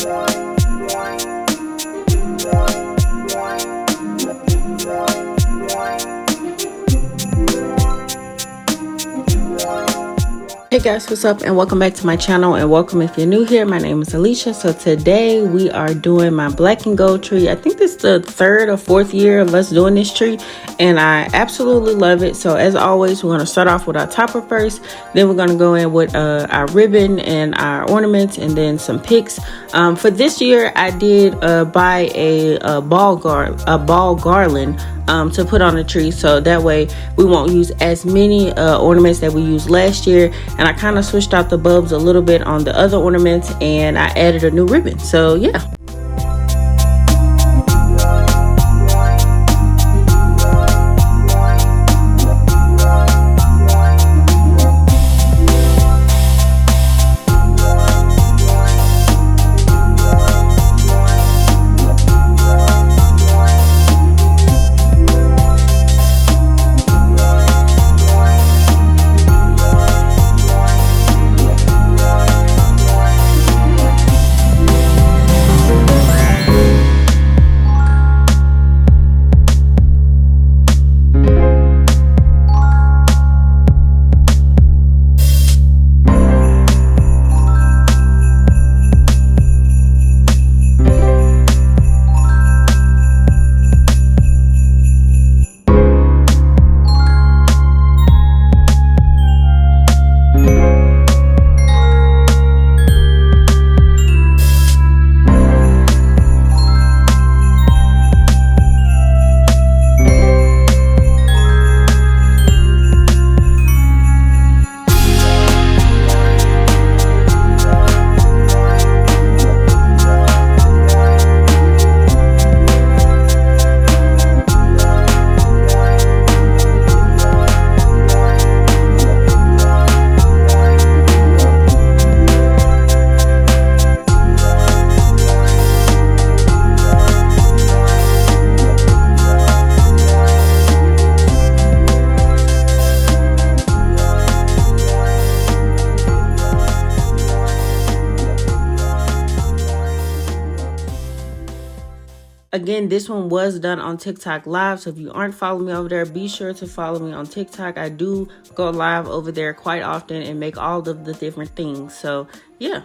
Hey guys, what's up, and welcome back to my channel, and welcome if you're new here. My name is Alicia. So today we are doing my black and gold tree. I think this is the third or fourth year of us doing this tree, and I absolutely love it. So as always, we're going to start off with our topper first, then we're going to go in with our ribbon and our ornaments, and then some picks. For this year I did buy a ball garland to put on the tree, so that way we won't use as many ornaments that we used last year. And I kind of switched out the bulbs a little bit on the other ornaments, and I added a new ribbon. So yeah. Again, this one was done on TikTok live, so if you aren't following me over there, be sure to follow me on TikTok. I do go live over there quite often and make all of the different things. So yeah.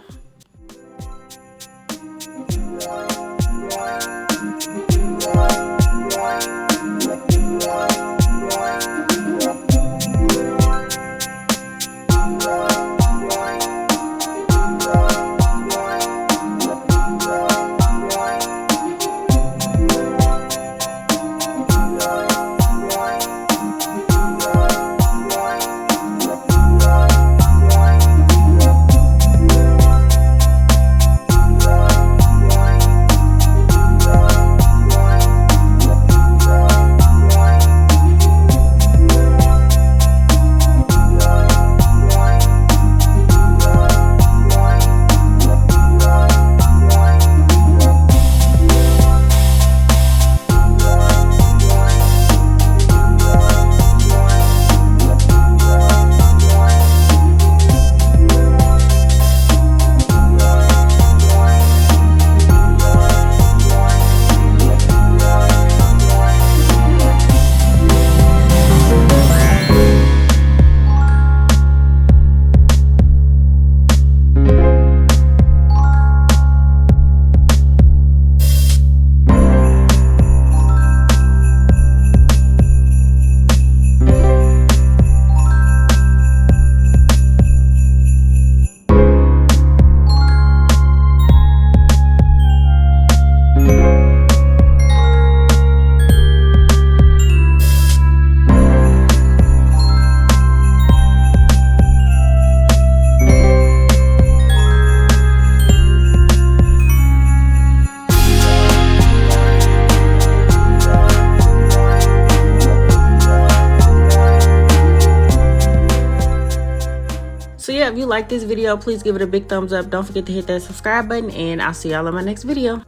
So yeah, if you like this video, please give it a big thumbs up. Don't forget to hit that subscribe button, and I'll see y'all in my next video.